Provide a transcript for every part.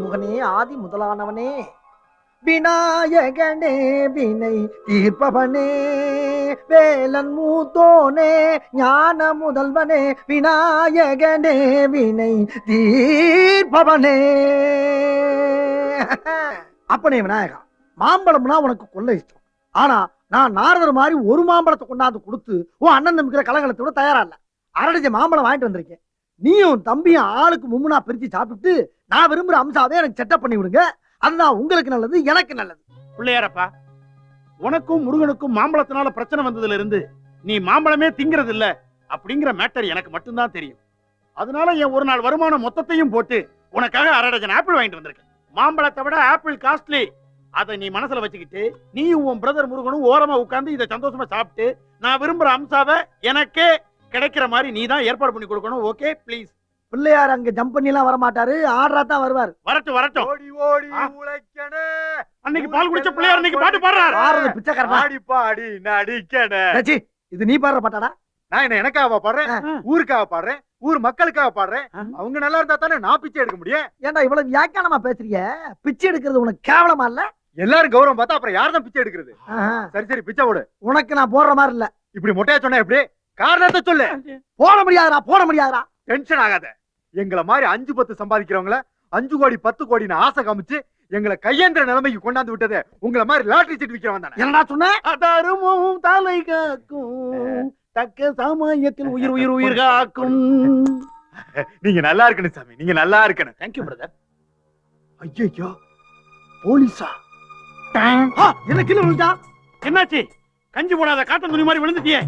முகனே ஆதி முதலானவனே விநாயகனே வினை தீர்ப்பவனே வேலன் மூத்தோனே ஞான முதல்வனே விநாயகனே வினை தீர்ப்பவனே. அப்பனே விநாயகா, மாம்பழம்னா உனக்கு கொள்ள இஷ்டம். ஆனா நான் நாரதர் மாதிரி ஒரு மாம்பழத்தை கொண்டாந்து கொடுத்து உன் அண்ணன் தம்பிக்கிற கலகலத்தோட தயாரா இல்ல. அரடிச்ச மாம்பழம் வாங்கிட்டு வந்திருக்கேன். நீயும் தம்பியும் ஆளுக்கு மும்முனா பிரிச்சு சாப்பிட்டு நான் விரும்புற அம்சாவே எனக்கு செட்டப் பண்ணி விடுங்க. அதுதான் உங்களுக்கு நல்லது, எனக்கு நல்லது. பிள்ளையாரப்பா, உனக்கும் முருகனுக்கும் மாம்பழத்தினால பிரச்சனை வந்ததுல இருந்து நீ மாம்பழமே திங்கிறது இல்ல அப்படிங்கிற மேட்டர் எனக்கு மட்டும்தான் தெரியும். அதனால என் ஒரு நாள் வருமானம் மொத்தத்தையும் போட்டு உனக்காக 1/2 டஜன் ஆப்பிள் வாங்கிட்டு வந்திருக்கேன். மாம்பழத்தை விட ஆப்பிள் காஸ்ட்லி. அதை நீ மனசுல வச்சுக்கிட்டு நீயும் உன் பிரதர் முருகனும் ஓரமா உட்கார்ந்து இதை சந்தோஷமா சாப்பிட்டு நான் விரும்புற அம்சாவை எனக்கே கிடைக்கிற மாதிரி நீ தான் ஏற்பாடு பண்ணி கொடுக்கணும். Okay please. பிள்ளையார் அங்க ஜம்ப் பண்ணி எல்லாம் வர மாட்டாரு, ஆடுறா தான் வருவார். வரட்டும் வரட்டும். ஓடி ஓடி உழைக்கணே. அன்னைக்கு பால் குடிச்ச பிள்ளையார் இன்னைக்கு பாட்டு பாடுறாரு. ஆடுறது பிச்சைக்காரனா? ஆடி பாடி நடிக்கணே. டேய், இது நீ பாடுற பாட்டாடா? நான் என்ன எனக்காக பாடுறேன், ஊருக்காக பாடுறேன், ஊர் மக்களுக்காக பாடுறேன். அவங்க நல்லா இருந்தா தானே நான் பிச்சை எடுக்க முடியும். ஏன்டா இவ்வளவு வியாக்கியானமா பேசுறீங்க? பிச்சை எடுக்கிறது உனக்கு கேவலமா இல்ல? எல்லாரும் கௌரவம் பார்த்தா அப்புறம் யார் தான் பிச்சை எடுக்கிறது? சரி சரி பிச்சை போடு. உனக்கு நான் போடுற மாதிரி இல்ல. இப்படி மொட்டையா சொன்னா எப்படி? காரணத்தை சொல்லு. போட முடியாதுடா, போட முடியாதுடா. டென்ஷன் ஆகாத. எங்களை மாதிரி 5-10 சம்பாதிக்கிறவங்கள 5 கோடி 10 கோடின்னு ஆசை காமிச்சு எங்களை கையேந்திர நிலைமைக்கு கொண்டாந்து விட்டது உங்களை மாதிரி லாட்டரி சீட் விக்கிறவன் தானே. என்னடா சொன்ன? அதருமும் தலை காக்கும் தக்க சமயத்தில் உயிர் உயிர் உயிர் காக்கும். நீங்க நல்லா இருக்கணும் சாமி, நீங்க நல்லா இருக்கணும். Thank you brother. ஐயோ, போலீஸா? என்ன கீழே விழுந்தா? என்னாச்சு? கஞ்சி போடாத காட்டன் துணி மாதிரி விழுந்துட்டியே.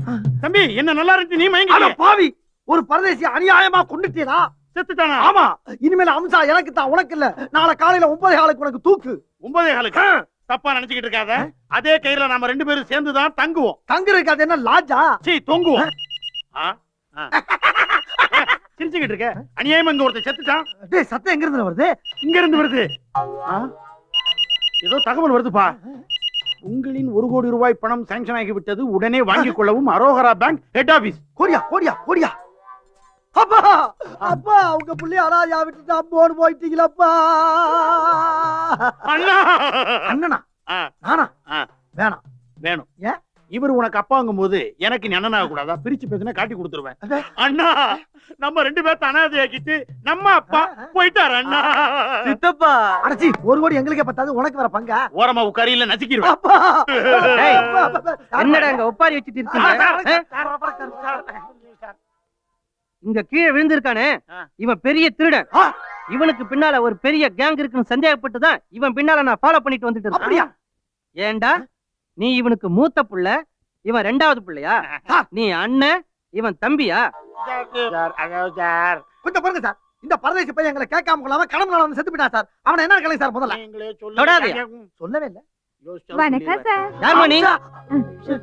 தம்பி என்ன நல்லா இருந்துச்சு, நீ மயங்கி. அட பாவி, ஒரு பரதேசி அநியாயமா கொண்டுட்டீரா? செத்துட்டானா? ஆமா. இனிமேல் அம்சா எனக்கு தான், உனக்கு இல்ல. நாளை காலையில 9:15 உனக்கு தூக்கு. 9:15? தப்பா நினைச்சுக்கிட்டு இருக்காத. அதே கயிறுல நாம 2 பேரும் சேர்ந்துதான் தங்குவோம். தங்குறதுக்கு அது என்ன லாட்ஜா? சீ, தொங்குவோம். சிரிச்சுக்கிட்டு இருக்க. அநியாயமா இங்க ஒருத்தர் செத்துட்டான். டேய், சத்தம் எங்க இருந்து வருது? இங்க இருந்து வருது. ஏதோ தகவல் வருதுப்பா. உங்களின் 1 கோடி ரூபாய் பணம் சாங்ஷன் ஆகிவிட்டது, உடனே வாங்கிக் கொள்ளவும். அரோகரா பேங்க் ஹெட் ஆபீஸ். கோடியா கோடியா கோடியா. அப்பா அப்பா, உங்க புள்ளி அராஜா விட்டுட்டு அம்போடு போயிட்டீங்களப்பா. அண்ணா. அண்ணனா? நானா? வேணாம். வேணும். ஏன்? இவர் உனக்கு அப்பாங்கும் போது எனக்கு நீ அண்ணனாக கூடாதா? பிரிச்சு பேசினா காட்டி கொடுத்துருவேன். அண்ணா, நம்ம 2 பேர்த்த அனாதையாக்கிட்டு நம்ம அப்பா போயிட்டாரு. அண்ணா. சித்தப்பா. அடச்சி, 1 கோடி எங்களுக்கே பத்தாது, உனக்கு வர பங்கா? ஓரமா உட்காரியில நசிக்கிடுவேன். என்னடா இங்க ஒப்பாரி வச்சுட்டு இருக்கீங்க? இங்க கீழே விழுந்திருக்கானே, இவன் பெரிய திருடன். இவனுக்கு பின்னால ஒரு பெரிய கேங் இருக்குன்னு சந்தேகப்பட்டுதான் இவன் பின்னால நான் ஃபாலோ பண்ணிட்டு வந்துட்டு இருக்கேன். அப்படியா? ஏண்டா, நீ இவனுக்கு மூத்த புள்ள, இவன் 2வது புள்ளையா? நீ அண்ணன், இவன் தம்பியா? கொஞ்சம் பாருங்க சார், இந்த பரதேசி பையன் எங்களை கேட்காம கொள்ளாம கடம்புல வந்து செத்து போயிட்டான் சார். அவனை என்ன கலை சார்? முதல்ல சொல்லவே இல்ல. வணக்கம் சார். யாருமா நீ?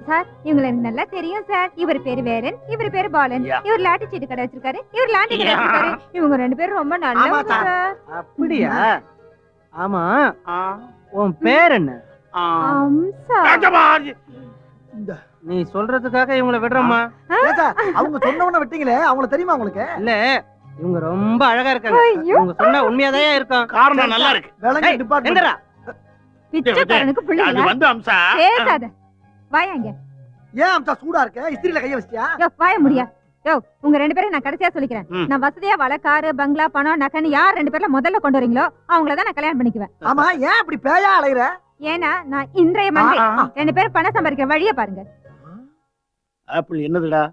சார், இவங்களை எனக்கு நல்லா தெரியும் சார். இவர் பேரு வேரன், இவர் பேரு பாலன். இவர் லாட்டி சீட்டு கடை வச்சிருக்காரு, இவர் லாண்டி கடை வச்சிருக்காரு. இவங்க 2 பேரும் ரொம்ப நல்லவங்க சார். அப்படியா? ஆமா, உன் பேர் என்ன? நீ சொல்றதுக்காக இவங்களை விடுறோமா? அவங்க சொன்னவன விட்டீங்களே, அவங்கள தெரியுமா உங்களுக்கு? இல்ல, இவங்க ரொம்ப அழகா இருக்காங்க. இவங்க சொன்னா உண்மையாதான் இருக்கும். காரணம் நல்லா இருக்கு. விலங்கு டிபார்ட்மெண்ட். பிச்சைக்காரனுக்கு பிள்ளைங்க. அது வந்து அம்சா. பேசாத. வாயாங்க. ஏன் அம்சா சூடா இருக்க? இஸ்திரியில கைய வச்சியா? யோ, வாய முடியா. யோ, உங்க 2 பேரும் நான் கடைசியா சொல்லிக்கிறேன். நான் வசதியா வள, காரு, பங்களா, பணம், நகன்னு யார் 2 பேர்ல முதல்ல கொண்டு வரீங்களோ அவங்கள தான் நான் கல்யாணம் பண்ணிக்குவேன். ஆமா, ஏன் இப்படி பேயா அலையற? ஏன்னா நான் இன்றைய மந்திரி. 2 பேரும் பணம் சம்பாதிக்கிற வழியை பாருங்க. ஆப்பிள் என்னதுடா?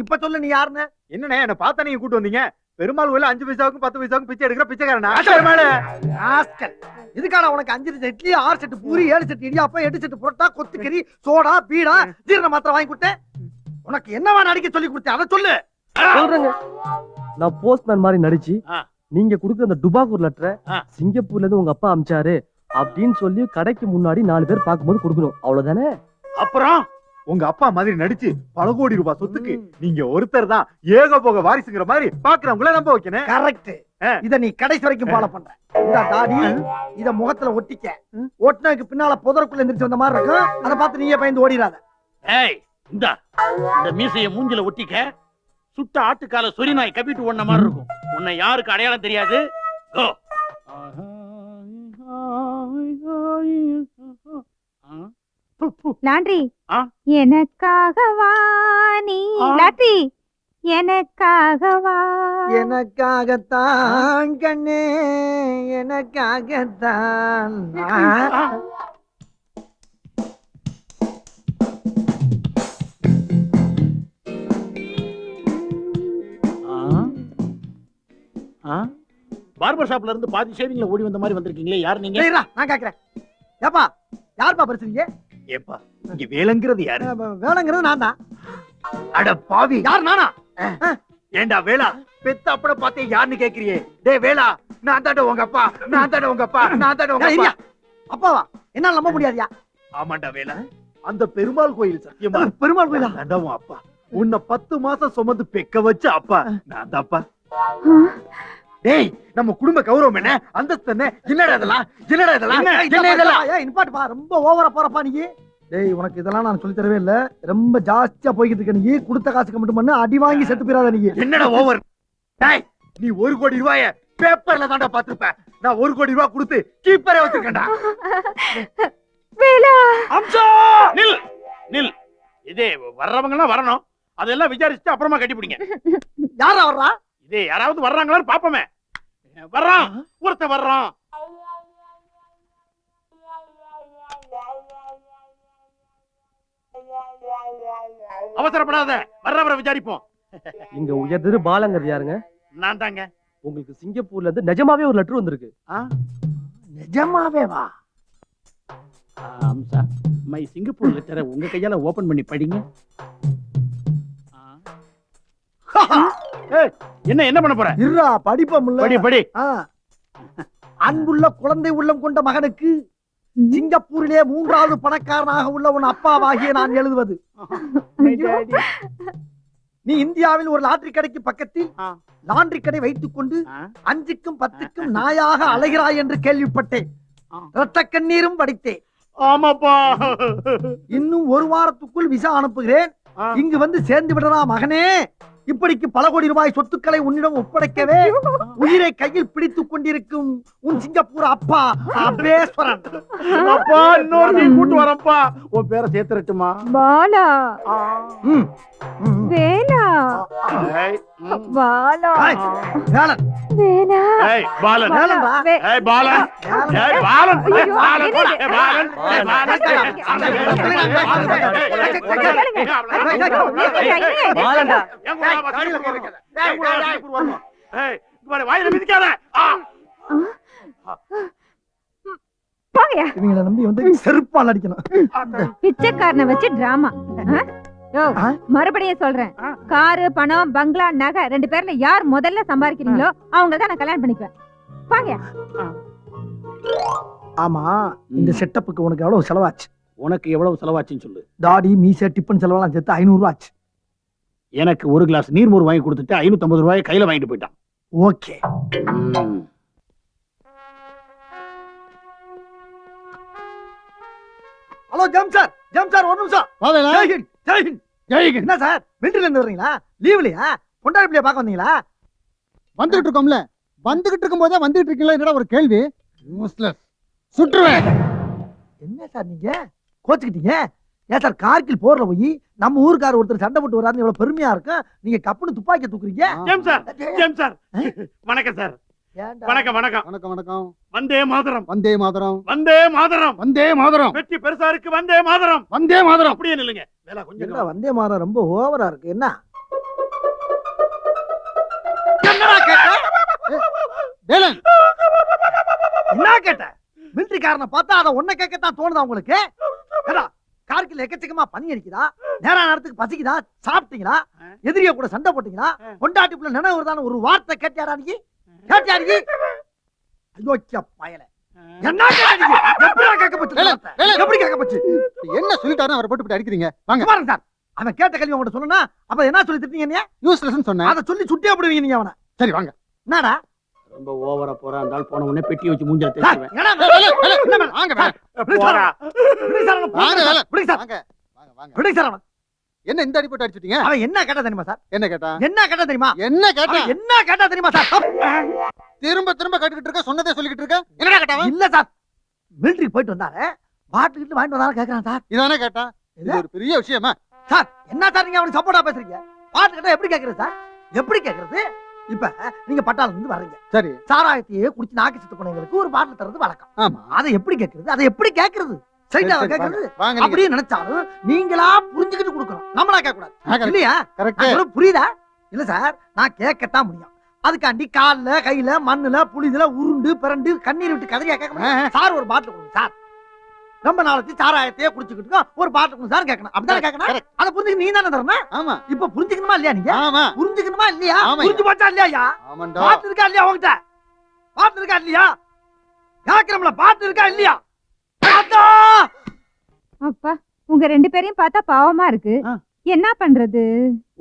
இப்ப சொல்லு, நீ யாருன்னு? என்னண்ணே என்ன பார்த்தா நீங்க கூட்டு வந்தீங்க? பெருமாள் கோயில 5 பைசாவுக்கும் 10 பைசாவுக்கும் பிச்சை எடுக்கிற பிச்சைக்காரனா? இதுக்கான உனக்கு 5 set idli, 6 set poori, 7 set idiyappam, 8 set parotta, கொத்துக்கறி, சோடா, பீடா, ஜீரண மாத்திரை வாங்கி கொடுத்தேன். உனக்கு என்னவா நடிக்க சொல்லி கொடுத்தேன் அதை சொல்லு. சொல்றேங்க. நான் போஸ்ட்மேன் மாதிரி நடிச்சு நீங்க குடுக்குற அந்த டுபாகூர் லெட்டரை சிங்கப்பூர்ல இருந்து உங்க அப்பா அமிச்சாரு அப்படின்னு சொல்லி கடைக்கு முன்னாடி 4 பேர் பார்க்கும்போது கொடுக்கணும். அவ்வளவுதானே? அப்புறம் உங்க அப்பா மாதிரி நடிச்சு பல கோடி ரூபாய் சொத்துக்கு நீங்க ஒருத்தர் தான் ஏக போக வாரிசுங்கிற மாதிரி பாக்குறவங்கள நம்ப வைக்கணும். கரெக்ட். இத நீ கடைசி வரைக்கும் ஃபாலோ பண்ற. இந்த தாடி இத முகத்துல ஒட்டிக்க. ஒட்டினதுக்கு பின்னால புதருக்குள்ள எந்திரிச்சு வந்த மாதிரி இருக்கும். அதை பார்த்து நீயே பயந்து ஓடிடாத. ஏய், இந்த மீசைய மூஞ்சில ஒட்டிக்க. சுட்ட ஆட்டுக்கால சொறி நாய் கப்பிட்டு ஓடுன மாதிரி இருக்கும். உன்னை யாருக்கு அடையாளம் தெரியாது. லாண்ட்ரி ஆ? எனக்காகவா நீ ஆ? லாண்ட்ரி எனக்காகவா எனக்காகத்தான் கண்ணே எனக்காகத்தான் பார்பர் ஷாப்ல இருந்து பாதி ஷேவிங்ல ஓடி வந்த மாதிரி வந்திருக்கீங்களே, யார் நீங்க? சரிடா, நான் கேக்குறேன். ஏப்பா யாருப்பா பேசுறீங்க? ஏப்பா இங்க வேலைங்கிறது யாரு? வேலைங்கிறது நான் தான். அட பாவி, யார் நானா? ஏண்டா வேளா பெத்த அப்பட பார்த்தே யாருன்னு கேக்குறியே? டேய் வேளா, நான் தாண்ட உங்க அப்பா, நான் தாண்ட உங்க அப்பா, நான் தாண்ட உங்க அப்பா. அப்பாவா? என்னால நம்ப முடியாதியா? ஆமாண்டா வேளா, அந்த பெருமாள் கோயில் சத்தியமா பெருமாள் கோயிலா? தாண்டா உன் அப்பா. உன்னை 10 மாசம் சுமந்து பெக்க வச்ச அப்பா நான் தான்ப்பா. டேய் நம்ம குடும்ப கௌரவம் என்ன, அந்தஸ்து என்ன? என்னடா இதெல்லாம், என்னடா இதெல்லாம், என்ன இதெல்லாம்? இன்பாட்டுப்பா, ரொம்ப ஓவரா போறப்பா நீ. டேய் உனக்கு இதெல்லாம் நான் சொல்லி தரவே இல்ல. ரொம்ப ஜாஸ்தியா போய்கிட்டு இருக்க நீ. கொடுத்த காசுக்கு மட்டும் பண்ணு, அடி வாங்கி செத்து போயிடாத நீ. என்னடா ஓவர்? டேய் நீ 1 கோடி ரூபாய பேப்பர்ல தான்டா பாத்துப்ப. நான் 1 கோடி ரூபாய் கொடுத்து கீப்பரே வச்சிருக்கேன்டா. வேலா அம்சா நில் நில். இதே வர்றவங்க எல்லாம் வரணும், அதெல்லாம் விசாரிச்சுட்டு அப்புறமா கட்டி பிடிங்க. யாரா வர்றா? இதே யாராவது வர்றாங்களான்னு பாப்போமே. வர்றான், ஒருத்த வர்றான். அவசரப்படாத, வர்றவரை விசாரிப்போம். இங்க உயர்திரு பாலங்கிறது யாருங்க? நான் தாங்க. உங்களுக்கு சிங்கப்பூர்ல இருந்து நிஜமாவே ஒரு லெட்டர் வந்திருக்கு. நிஜமாவே வா? அம்சா, மை சிங்கப்பூர் லெட்டரை உங்க கையால ஓபன் பண்ணி படிங்க. ஏய், என்ன என்ன பண்ண போற? இருடா, படிப்பமுல்ல. படி படி. அன்புள்ள குழந்தை உள்ளம் கொண்ட மகனுக்கு சிங்கப்பூரிலே 3வது பணக்காரனாக உள்ள உன் அப்பாவாகிய நான் எழுதுவது. நீ இந்தியாவில் ஒரு லாட்டரி கடைக்கு பக்கத்தில் லாண்டரி கடை வைத்துக் கொண்டு 5க்கும் 10க்கும் நாயாக அலைகிறாய் என்று கேள்விப்பட்டேன். ரத்த கண்ணீரும் படித்தேன். ஆமாப்பா. இன்னும் 1 வாரத்துக்குள் விசா அனுப்புகிறேன். இங்கு வந்து சேர்ந்து விடறா மகனே. இப்படிக்கு பல கோடி ரூபாய் சொத்துக்களை உன்னிடம் ஒப்படைக்கவே உயிரை கையில் பிடித்துக் கொண்டிருக்கும் உன் சிங்கப்பூர் அப்பா அபேஸ்வரன். அப்பா, இன்னொரு நீ கூட்டு வரப்பா. உன் பேரை சேர்த்துறட்டுமா? பாலா ம், ம். வேலா ஏய், ம். பாலா ஏய், வேலன், வேலா ஏய், பாலன். வேலன்டா. ஏய், பாலன். வேலன். ஏய், பாலன். ஏய், ஐயோ, பாலன். என்னது? ஏய், பாலன். ஏய், பாலன். பாலன்டா. வாயில மிதிக்காத. போங்கயா. இவங்களை நம்பி வந்து செருப்பால் அடிக்கணும். பிச்சைக்காரனை வச்சு டிராமா. மறுபடியும் சொல்றேன், காரு பணம் பங்களா நகை 2 பேர்ல யார் முதல்ல சம்பாதிக்கிறீங்களோ அவங்க தான் நான் கல்யாணம் பண்ணிக்குவேன். போங்கயா. ஆமா, இந்த செட்டப்புக்கு உனக்கு எவ்வளவு செலவாச்சு? உனக்கு எவ்வளவு செலவாச்சுன்னு சொல்லு. தாடி மீசை டிப்பன் செலவெல்லாம் சேர்த்து 500 ரூபாய் ஆச்சு. எனக்கு 1 கிளாஸ் நீர்மோர் வாங்கி கொடுத்துட்டு 550 ரூபாய் கையில வாங்கிட்டு போயிட்டான். ஓகே. ஹலோ ஜெம் சார், ஜெம் சார், 1 நிமிஷம். ஜெய் ஹிந்த், ஜெய் ஹிந்த். என்ன சார், மிலிட்டரில இருந்து வர்றீங்களா? லீவ்லயா? பொண்டாட்டி பிள்ளைய பார்க்க வந்தீங்களா? வந்துகிட்டு இருக்கோம்ல, வந்துகிட்டு இருக்கும் போதே வந்துகிட்டு இருக்கீங்களா? என்னடா ஒரு கேள்வி? யூஸ்லெஸ். சுற்றுவேன். என்ன சார் நீங்க கோச்சுக்கிட்டீங்க? ஏன் சார், கார்கில் போர்ல போய் நம்ம ஊருக்கார ஒருத்தர் சண்டை போட்டு வராருன்னு எவ்வளவு பெருமையா இருக்கும். நீங்க கப்புன்னு துப்பாக்கி தூக்குறீங்க. ஜெம் சார், ஜெம் சார். வணக்கம் சார். ஏன்டா? வணக்கம் வணக்கம். வணக்கம் வணக்கம். வந்தே மாதரம். வந்தே மாதரம். வந்தே மாதரம். வந்தே மாதரம். வெற்றி பெருசா இருக்கு. வந்தே மாதரம். வந்தே மாதரம். அப்படியே நில்லுங்க. வேலை கொஞ்சம் என்னடா வந்தே மாதம் ரொம்ப ஓவரா இருக்கு. என்ன என்னடா கேட்ட? வேலன். என்ன கேட்ட? மிலிட்டரிக்காரனை பார்த்தா அதை ஒன்ன கேட்கத்தான் தோணுதா உங்களுக்கு? ஏடா, கார்கில் எக்கச்சக்கமா பனி அடிக்குதா? நேரா நேரத்துக்கு பசிக்குதா? சாப்பிட்டீங்களா? எதிரிய கூட சண்டை போட்டீங்களா? கொண்டாட்டிப்புல நினைவு வருதான்னு ஒரு வார்த்தை கேட்டியாரா நீ? கேட்டியா நீ? அயோக்கிய பயல. என்ன கேட்டீங்க? எப்படிடா கேட்க போச்சு? எப்படி கேட்க போச்சு? என்ன சொல்லிட்டாரு அவரை போட்டு அடிக்கிறீங்க? வாங்க பாருங்க சார், அவன் கேட்ட கேள்வி உங்கள்ட்ட சொன்னா அப்ப என்ன சொல்லி திட்டீங்க? நீ யூஸ்லெஸ் சொன்னேன். அதை சொல்லி சுட்டியா போடுவீங்க நீங்க அவனை. சரி வாங்க. என்னடா ரொம்ப ஓவரா போறா. அந்த ஆள் போன உடனே பெட்டி வச்சு மூஞ்சல சார், தேய்ச்சுவேன். என்னடா வாங்க வேலன். போடா. வாங்க வேலன். விடுங்க சார், வாங்க வாங்க வாங்க. விடுங்க சார். அவன் என்ன இந்த அடி போட்டு அடிச்சிட்டீங்க? அவன் என்ன கேட்டா தெரியுமா சார்? என்ன கேட்டா? என்ன கேட்டா தெரியுமா? என்ன கேட்டா? அவன் என்ன கேட்டா தெரியுமா சார்? திரும்ப திரும்ப கேட்டுக்கிட்டு இருக்க, சொன்னதே சொல்லிக்கிட்டு இருக்க. என்னடா கேட்டா? இல்ல சார், மிலிட்டரி போயிட்டு வந்தாரு, பாட்டுக்கிட்டு வாங்கிட்டு வந்தாரு கேக்குறான் சார். இதானே கேட்டா? இது ஒரு பெரிய விஷயமா? சார் என்ன சார் நீங்க அவனுக்கு சப்போர்ட்டா பேசுறீங்க? பாட்டு கேட்டா எப்படி கேக்குறது சார்? எப்படி கேக்குறது? இப்ப நீங்க பட்டாளத்துல இருந்து வர்றீங்க, சரி. சாராயத்தையே குடிச்சு நாக்கு செத்து போனவங்களுக்கு ஒரு பாட்டில் தரது வழக்கம். ஆமா. அதை எப்படி கேக்குறது? அதை எப்படி கேக்குறது? சரி, சைட்டா சரி, கேக்குறது? வாங்க நீங்க. அப்படியே நினைச்சாலும் நீங்களா புரிஞ்சுக்கிட்டு கொடுக்கணும், நம்மளா கேட்க கூடாது இல்லையா? கரெக்ட். நான் சொல்றது புரியுதா? இல்ல சார், நான் கேட்கத்தான் முடியும். அதுக்காண்டி கால்ல கையில மண்ணுல புளிதுல உருண்டு பிறண்டு கண்ணீர் விட்டு கதறியா கேட்க முடியும்? சார் ஒரு பாட்டில் கொடுங்க சார், ரொம்ப நாளைக்கு சாராயத்தையே குடிச்சுக்கிட்டு இருக்கோம், ஒரு பாட்டில் கொடுங்க சார் கேட்கணும். அப்படிதான் கேட்கணும். அதை புரிஞ்சுக்க நீ தானே தரணும். ஆமா இப்ப புரிஞ்சுக்கணுமா இல்லையா? நீங்க ஆமா புரிஞ்சுக்கணுமா இல்லையா? ஆமாய்யா. புரிஞ்சு போச்சா இல்லையா? ஆமாண்டா. பாட்டு இருக்கா இல்லையா உங்ககிட்ட? பாட்டு இருக்கா இல்லையா? கேட்கிறோம்ல, பாட்டு இருக்கா இல்லையா? பாத்தா! அப்பா உங்க 2 பேரையும் பார்த்தா பாவமா இருக்கு. என்ன பண்றது?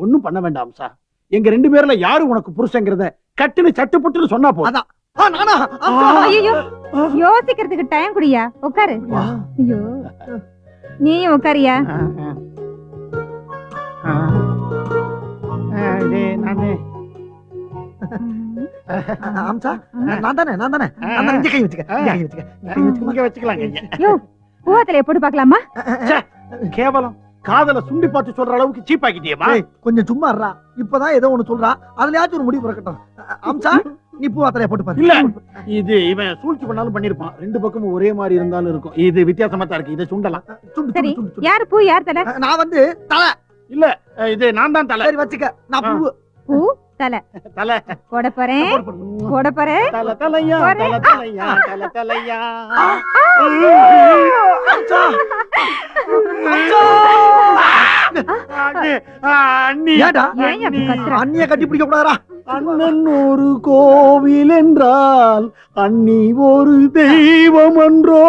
ஒண்ணும் பண்ண வேண்டாம் சார். எங்க 2 பேர்ல யாரு உனக்கு புருஷங்கிறத கட்டுன்னு சட்டுப்புட்டுன்னு சொன்னா போதும். அதான். நானா? ஐயோ யோசிக்கிறதுக்கு டைம் குடியா, உட்காரு. ஐயோ நீயும் உட்காரியா. நானே அம்சா, நான் தானே இங்க கை வச்சுக்க, இங்க கை வச்சுக்க, இங்க கை வச்சுக்க. இங்க வச்சுக்கலாம் கைய. யோ பூவத்திலே போட்டு பார்க்கலாமா? கேவலம் காதல சுண்டி பார்த்து சொல்ற அளவுக்கு சீப் ஆக்கிட்டியேமா. ஏய், கொஞ்சம் சும்மா இருடா. இப்பதான் ஏதோ ஒண்ணு சொல்றா, அதுலயாச்சும் ஒரு முடிவு பிறக்கட்டும். அம்சா, நீ பூ அத்தனைய போட்டு பாரு. இல்ல, இது இவன் சூழ்ச்சி பண்ணாலும் பண்ணிருப்பான். 2 பக்கமும் ஒரே மாதிரி இருந்தாலும் இருக்கும். இது வித்தியாசமா தான் இருக்கு. இதை சுண்டலாம். சரி, யாரு பூ யார் தலை? நான் வந்து தலை. இல்ல, இது நான் தான் தலை. சரி வச்சுக்க, நான் பூ. பூ தலை தலை போட போறேன், போட போறேன். தலை தலையா, தலை தலையா, தலை தலையா. அம்சா, அம்சா. அண்ணி, ஏன்டா? ஏன் அப்படி கத்துற? அண்ணிய கட்டி பிடிக்க கூடாதா? அண்ணன் ஒரு கோவில் என்றால் அண்ணி ஒரு தெய்வம் என்றோ.